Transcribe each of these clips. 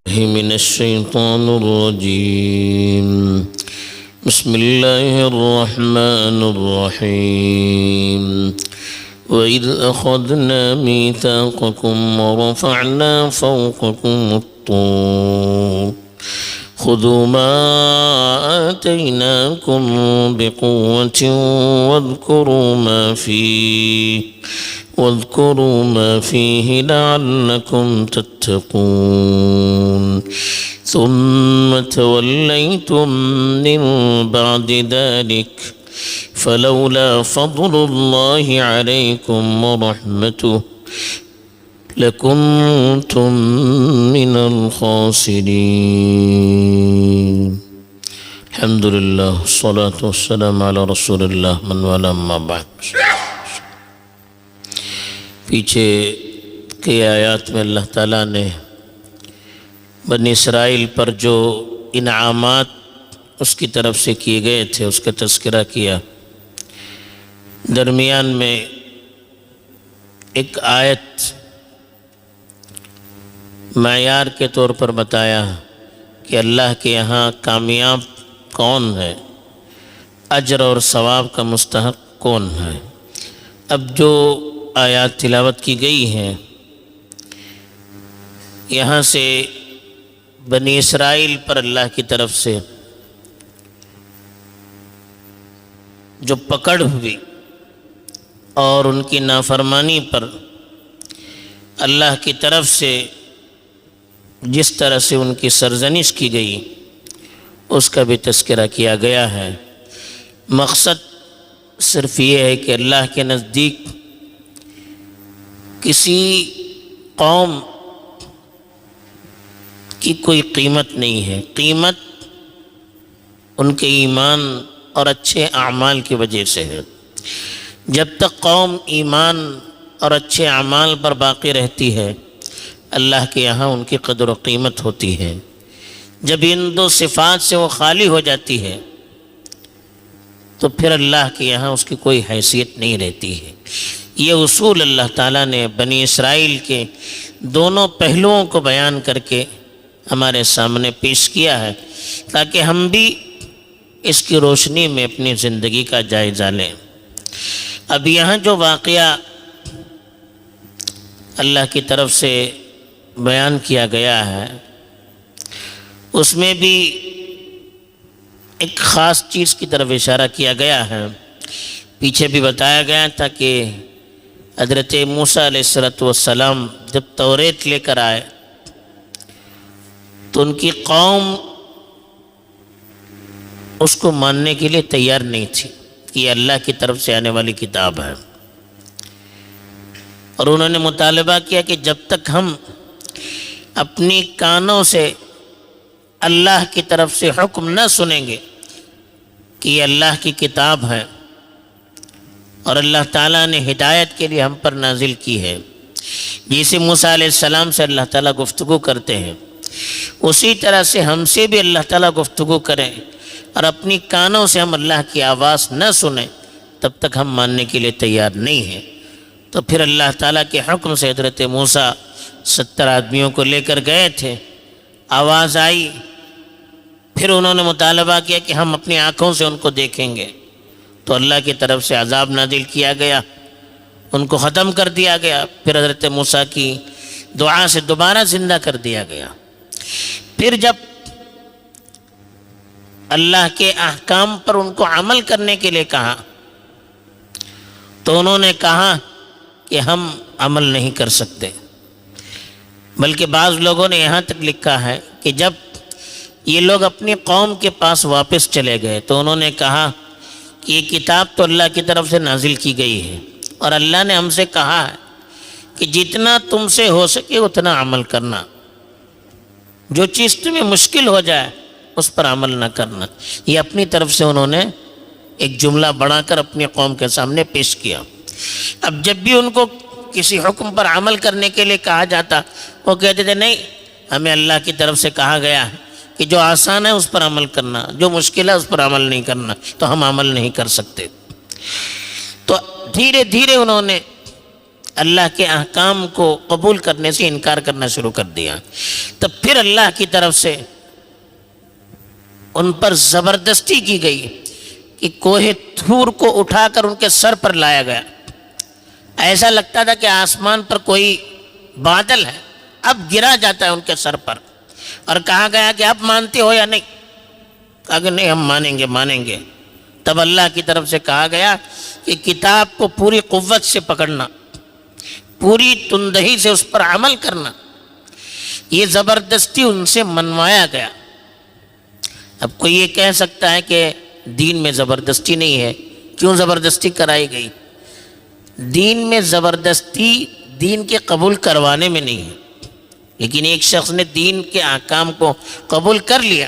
من الشيطان الرجيم. بسم الله الرحمن الرحيم. وإذ أخذنا ميثاقكم ورفعنا فوقكم الطور خذوا ما آتيناكم بقوة واذكروا ما فيه لعلكم تتقون. ثم توليتم من بعد ذلك فلولا فضل الله عليكم ورحمته لكنتم من الخاسرين. الحمد لله والصلاة والسلام على رسول الله من والاه اما بعد. پیچھے کے آیات میں اللہ تعالیٰ نے بنی اسرائیل پر جو انعامات اس کی طرف سے کیے گئے تھے اس کا تذکرہ کیا. درمیان میں ایک آیت معیار کے طور پر بتایا کہ اللہ کے یہاں کامیاب کون ہے، اجر اور ثواب کا مستحق کون ہے. اب جو آیات تلاوت کی گئی ہیں یہاں سے بنی اسرائیل پر اللہ کی طرف سے جو پکڑ ہوئی اور ان کی نافرمانی پر اللہ کی طرف سے جس طرح سے ان کی سرزنش کی گئی اس کا بھی تذکرہ کیا گیا ہے. مقصد صرف یہ ہے کہ اللہ کے نزدیک کسی قوم کی کوئی قیمت نہیں ہے. قیمت ان کے ایمان اور اچھے اعمال کی وجہ سے ہے. جب تک قوم ایمان اور اچھے اعمال پر باقی رہتی ہے اللہ کے یہاں ان کی قدر و قیمت ہوتی ہے. جب ان دو صفات سے وہ خالی ہو جاتی ہے تو پھر اللہ کے یہاں اس کی کوئی حیثیت نہیں رہتی ہے. یہ اصول اللہ تعالیٰ نے بنی اسرائیل کے دونوں پہلوؤں کو بیان کر کے ہمارے سامنے پیش کیا ہے تاکہ ہم بھی اس کی روشنی میں اپنی زندگی کا جائزہ لیں. اب یہاں جو واقعہ اللہ کی طرف سے بیان کیا گیا ہے اس میں بھی ایک خاص چیز کی طرف اشارہ کیا گیا ہے. پیچھے بھی بتایا گیا تھا کہ حضرت موسیٰ علیہ السلام جب توریت لے کر آئے تو ان کی قوم اس کو ماننے کے لیے تیار نہیں تھی کہ یہ اللہ کی طرف سے آنے والی کتاب ہے. اور انہوں نے مطالبہ کیا کہ جب تک ہم اپنی کانوں سے اللہ کی طرف سے حکم نہ سنیں گے کہ یہ اللہ کی کتاب ہے اور اللہ تعالیٰ نے ہدایت کے لیے ہم پر نازل کی ہے. جیسے موسیٰ علیہ السلام سے اللہ تعالیٰ گفتگو کرتے ہیں اسی طرح سے ہم سے بھی اللہ تعالیٰ گفتگو کریں اور اپنی کانوں سے ہم اللہ کی آواز نہ سنیں تب تک ہم ماننے کے لیے تیار نہیں ہیں. تو پھر اللہ تعالیٰ کے حکم سے حضرت موسیٰ 70 آدمیوں کو لے کر گئے تھے. آواز آئی پھر انہوں نے مطالبہ کیا کہ ہم اپنی آنکھوں سے ان کو دیکھیں گے تو اللہ کی طرف سے عذاب نازل کیا گیا، ان کو ختم کر دیا گیا. پھر حضرت موسیٰ کی دعا سے دوبارہ زندہ کر دیا گیا. پھر جب اللہ کے احکام پر ان کو عمل کرنے کے لیے کہا تو انہوں نے کہا کہ ہم عمل نہیں کر سکتے. بلکہ بعض لوگوں نے یہاں تک لکھا ہے کہ جب یہ لوگ اپنی قوم کے پاس واپس چلے گئے تو انہوں نے کہا کہ یہ کتاب تو اللہ کی طرف سے نازل کی گئی ہے اور اللہ نے ہم سے کہا ہے کہ جتنا تم سے ہو سکے اتنا عمل کرنا، جو چیز تمہیں مشکل ہو جائے اس پر عمل نہ کرنا. یہ اپنی طرف سے انہوں نے ایک جملہ بڑھا کر اپنی قوم کے سامنے پیش کیا. اب جب بھی ان کو کسی حکم پر عمل کرنے کے لیے کہا جاتا وہ کہتے تھے نہیں، ہمیں اللہ کی طرف سے کہا گیا ہے کہ جو آسان ہے اس پر عمل کرنا، جو مشکل ہے اس پر عمل نہیں کرنا، تو ہم عمل نہیں کر سکتے. تو دھیرے دھیرے انہوں نے اللہ کے احکام کو قبول کرنے سے انکار کرنا شروع کر دیا، تب پھر اللہ کی طرف سے ان پر زبردستی کی گئی کہ کوہ طور کو اٹھا کر ان کے سر پر لایا گیا۔ ایسا لگتا تھا کہ آسمان پر کوئی بادل ہے، اب گرا جاتا ہے ان کے سر پر، اور کہا گیا کہ اب مانتے ہو یا نہیں؟ کہا کہ نہیں، ہم مانیں گے۔ تب اللہ کی طرف سے کہا گیا کہ کتاب کو پوری قوت سے پکڑنا، پوری تندہی سے اس پر عمل کرنا۔ یہ زبردستی ان سے منوایا گیا۔ اب کوئی یہ کہہ سکتا ہے کہ دین میں زبردستی نہیں ہے، کیوں زبردستی کرائی گئی؟ دین میں زبردستی دین کے قبول کروانے میں نہیں ہے، لیکن ایک شخص نے دین کے احکام کو قبول کر لیا،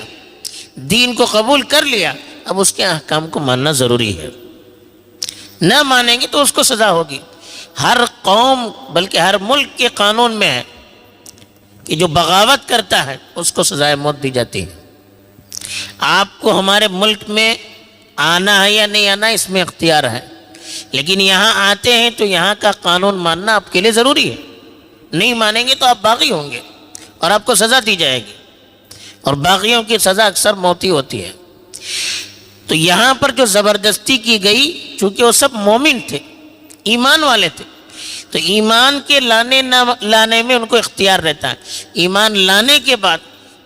دین کو قبول کر لیا، اب اس کے احکام کو ماننا ضروری ہے۔ نہ مانیں گے تو اس کو سزا ہوگی۔ ہر قوم بلکہ ہر ملک کے قانون میں ہے کہ جو بغاوت کرتا ہے اس کو سزائے موت دی جاتی ہے۔ آپ کو ہمارے ملک میں آنا ہے یا نہیں آنا اس میں اختیار ہے، لیکن یہاں آتے ہیں تو یہاں کا قانون ماننا آپ کے لیے ضروری ہے۔ نہیں مانیں گے تو آپ باغی ہوں گے اور آپ کو سزا دی جائے گی، اور باغیوں کی سزا اکثر موتی ہوتی ہے۔ تو یہاں پر جو زبردستی کی گئی، چونکہ وہ سب مومن تھے، ایمان والے تھے، تو ایمان کے لانے نہ لانے میں ان کو اختیار رہتا ہے، ایمان لانے کے بعد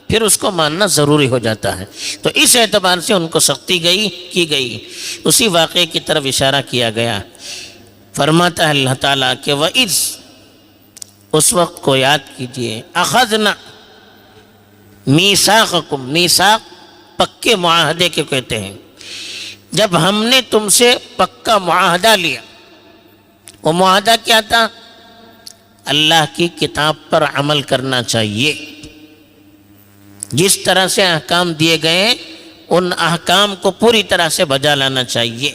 پھر اس کو ماننا ضروری ہو جاتا ہے۔ تو اس اعتبار سے ان کو سختی کی گئی۔ اسی واقعے کی طرف اشارہ کیا گیا۔ فرماتا ہے اللہ تعالیٰ کہ وَإِذْ، اس وقت کو یاد کیجئے، أَخَذْنَا مِيثَاقَكُمْ، میثاق پکے معاہدے کے کہتے ہیں، جب ہم نے تم سے پکا معاہدہ لیا۔ وہ معاہدہ کیا تھا؟ اللہ کی کتاب پر عمل کرنا چاہیے، جس طرح سے احکام دیے گئے ہیں ان احکام کو پوری طرح سے بجا لانا چاہیے۔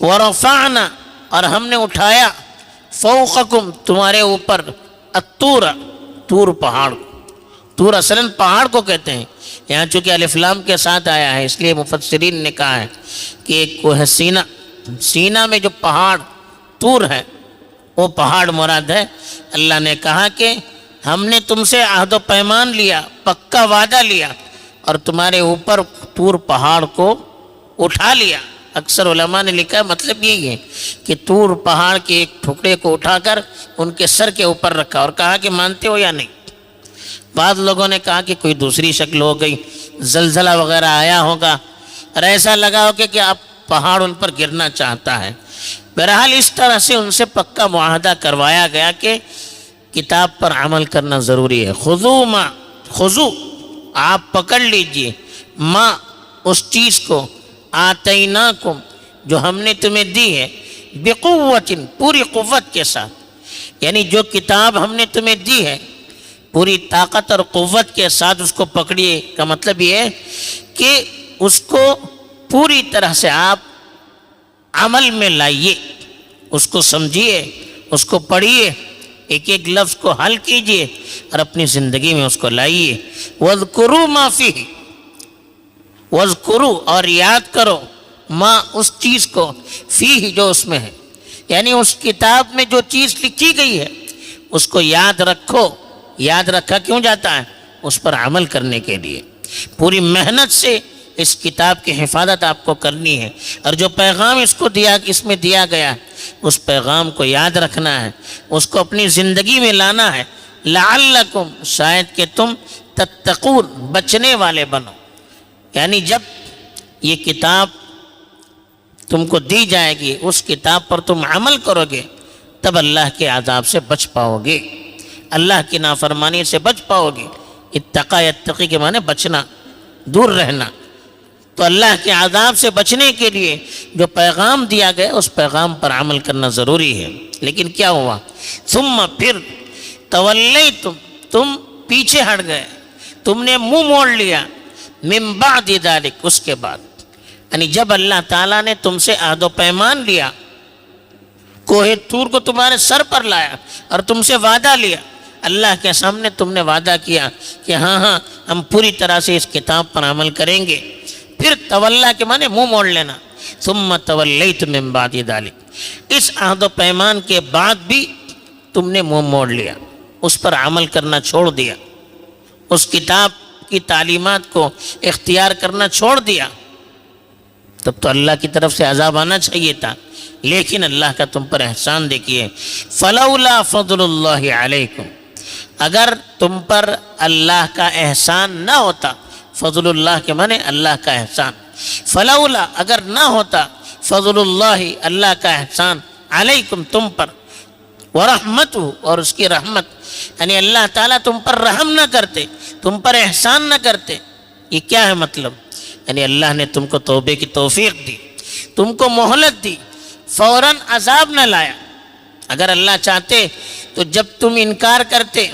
ورفعنا، اور ہم نے اٹھایا، فوقکم، تمہارے اوپر، الطور، طور پہاڑ، طور اصلاً پہاڑ کو کہتے ہیں، یہاں چونکہ الف لام کے ساتھ آیا ہے اس لیے مفسرین نے کہا ہے کہ کوہ سینا، سینا میں جو پہاڑ طور ہے وہ پہاڑ مراد ہے۔ اللہ نے کہا کہ ہم نے تم سے عہد و پیمان لیا، پکا وعدہ لیا، اور تمہارے اوپر طور پہاڑ کو اٹھا لیا۔ اکثر علماء نے لکھا ہے مطلب یہی ہے کہ طور پہاڑ کے ایک ٹکڑے کو اٹھا کر ان کے سر کے اوپر رکھا اور کہا کہ مانتے ہو یا نہیں؟ بعض لوگوں نے کہا کہ کوئی دوسری شکل ہو گئی، زلزلہ وغیرہ آیا ہوگا اور ایسا لگا ہوگا کہ اب پہاڑ ان پر گرنا چاہتا ہے۔ بہرحال اس طرح سے ان سے پکا معاہدہ کروایا گیا کہ کتاب پر عمل کرنا ضروری ہے۔ خذو ما، خذو آپ پکڑ لیجئے، ما اس چیز کو، آتیناکم جو ہم نے تمہیں دی ہے، بقوت پوری قوت کے ساتھ، یعنی جو کتاب ہم نے تمہیں دی ہے پوری طاقت اور قوت کے ساتھ اس کو پکڑیے۔ کا مطلب یہ ہے کہ اس کو پوری طرح سے آپ عمل میں لائیے، اس کو سمجھیے، اس کو پڑھیے، ایک ایک لفظ کو حل کیجئے اور اپنی زندگی میں اس کو لائیے۔ وَاذْكُرُوا مَا فِيهِ، وَاذْكُرُوا اور یاد کرو، ما اس چیز کو، فیہ جو اس میں ہے، یعنی اس کتاب میں جو چیز لکھی گئی ہے اس کو یاد رکھو۔ یاد رکھا کیوں جاتا ہے؟ اس پر عمل کرنے کے لیے۔ پوری محنت سے اس کتاب کی حفاظت آپ کو کرنی ہے، اور جو پیغام اس میں دیا گیا ہے اس پیغام کو یاد رکھنا ہے، اس کو اپنی زندگی میں لانا ہے۔ لعلکم، شاید کہ تم تتقون، بچنے والے بنو، یعنی جب یہ کتاب تم کو دی جائے گی، اس کتاب پر تم عمل کرو گے، تب اللہ کے عذاب سے بچ پاؤ گے، اللہ کی نافرمانی سے بچ پاؤ گے۔ اتقا، یتقی کے معنی بچنا، دور رہنا۔ تو اللہ کے عذاب سے بچنے کے لیے جو پیغام دیا گیا اس پیغام پر عمل کرنا ضروری ہے۔ لیکن کیا ہوا؟ ثم پھر تولیتم، تم پیچھے ہٹ گئے، تم نے منہ موڑ لیا، من بعد ذلک، اس کے بعد، یعنی جب اللہ تعالیٰ نے تم سے عہد و پیمان لیا، کوہ طور کو تمہارے سر پر لایا اور تم سے وعدہ لیا، اللہ کے سامنے تم نے وعدہ کیا کہ ہاں ہم پوری طرح سے اس کتاب پر عمل کریں گے، پھر تولا کے معنی منہ موڑ لینا۔ ثم تولیت من بعد ذلک، اس عہد و پیمان کے بعد بھی تم نے منہ موڑ لیا، اس پر عمل کرنا چھوڑ دیا، اس کتاب کی تعلیمات کو اختیار کرنا چھوڑ دیا، تب تو اللہ کی طرف سے عذاب آنا چاہیے تھا۔ لیکن اللہ کا تم پر احسان دیکھیے، فلولا فضل اللہ علیکم، اگر تم پر اللہ کا احسان نہ ہوتا، فضل اللہ کے معنی اللہ کا احسان، فلولا اگر نہ ہوتا فضل اللہ اللہ کا احسان علیکم تم پر، ورحمتہ اور اس کی رحمت، یعنی اللہ تعالیٰ تم پر رحم نہ کرتے، تم پر احسان نہ کرتے، یہ کیا ہے مطلب؟ یعنی اللہ نے تم کو توبے کی توفیق دی، تم کو مہلت دی، فوراً عذاب نہ لایا۔ اگر اللہ چاہتے تو جب تم انکار کرتے،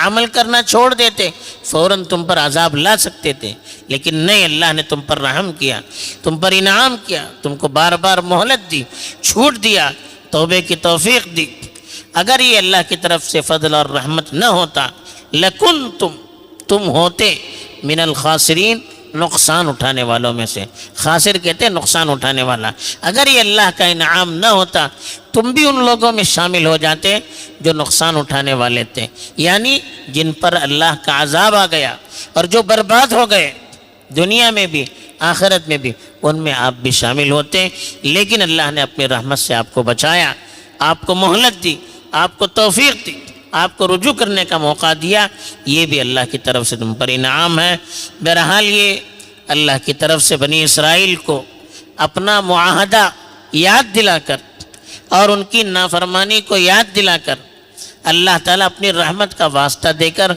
عمل کرنا چھوڑ دیتے، فوراً تم پر عذاب لا سکتے تھے، لیکن نہیں، اللہ نے تم پر رحم کیا، تم پر انعام کیا، تم کو بار بار مہلت دی، چھوٹ دیا، توبے کی توفیق دی۔ اگر یہ اللہ کی طرف سے فضل اور رحمت نہ ہوتا، لکنتم، تم ہوتے من الخاسرین، نقصان اٹھانے والوں میں سے۔ خاسر کہتے ہیں نقصان اٹھانے والا۔ اگر یہ اللہ کا انعام نہ ہوتا، تم بھی ان لوگوں میں شامل ہو جاتے جو نقصان اٹھانے والے تھے، یعنی جن پر اللہ کا عذاب آ گیا اور جو برباد ہو گئے دنیا میں بھی آخرت میں بھی، ان میں آپ بھی شامل ہوتے۔ لیکن اللہ نے اپنی رحمت سے آپ کو بچایا، آپ کو مہلت دی، آپ کو توفیق دی، آپ کو رجوع کرنے کا موقع دیا، یہ بھی اللہ کی طرف سے تم پر انعام ہے۔ بہرحال یہ اللہ کی طرف سے بنی اسرائیل کو اپنا معاہدہ یاد دلا کر اور ان کی نافرمانی کو یاد دلا کر، اللہ تعالیٰ اپنی رحمت کا واسطہ دے کر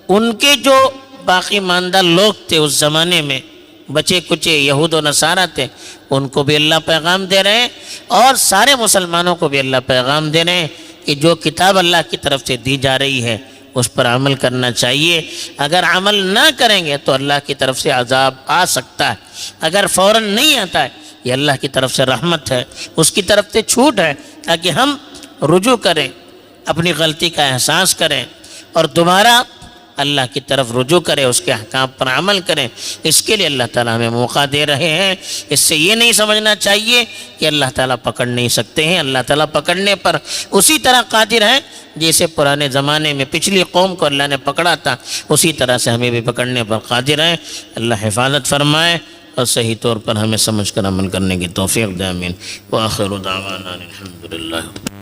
ان کے جو باقی ماندہ لوگ تھے اس زمانے میں، بچے کچے یہود و نصارہ تھے، ان کو بھی اللہ پیغام دے رہے ہیں، اور سارے مسلمانوں کو بھی اللہ پیغام دے رہے ہیں کہ جو کتاب اللہ کی طرف سے دی جا رہی ہے اس پر عمل کرنا چاہیے۔ اگر عمل نہ کریں گے تو اللہ کی طرف سے عذاب آ سکتا ہے، اگر فوراً نہیں آتا ہے یہ اللہ کی طرف سے رحمت ہے، اس کی طرف سے چھوٹ ہے، تاکہ ہم رجوع کریں، اپنی غلطی کا احساس کریں اور دوبارہ اللہ کی طرف رجوع کریں، اس کے احکام پر عمل کریں۔ اس کے لیے اللہ تعالیٰ ہمیں موقع دے رہے ہیں۔ اس سے یہ نہیں سمجھنا چاہیے کہ اللہ تعالیٰ پکڑ نہیں سکتے ہیں، اللہ تعالیٰ پکڑنے پر اسی طرح قادر ہیں جیسے پرانے زمانے میں پچھلی قوم کو اللہ نے پکڑا تھا، اسی طرح سے ہمیں بھی پکڑنے پر قادر ہیں۔ اللہ حفاظت فرمائے اور صحیح طور پر ہمیں سمجھ کر عمل کرنے کی توفیق دے، آمین۔ وآخر دعوانا الحمدللہ۔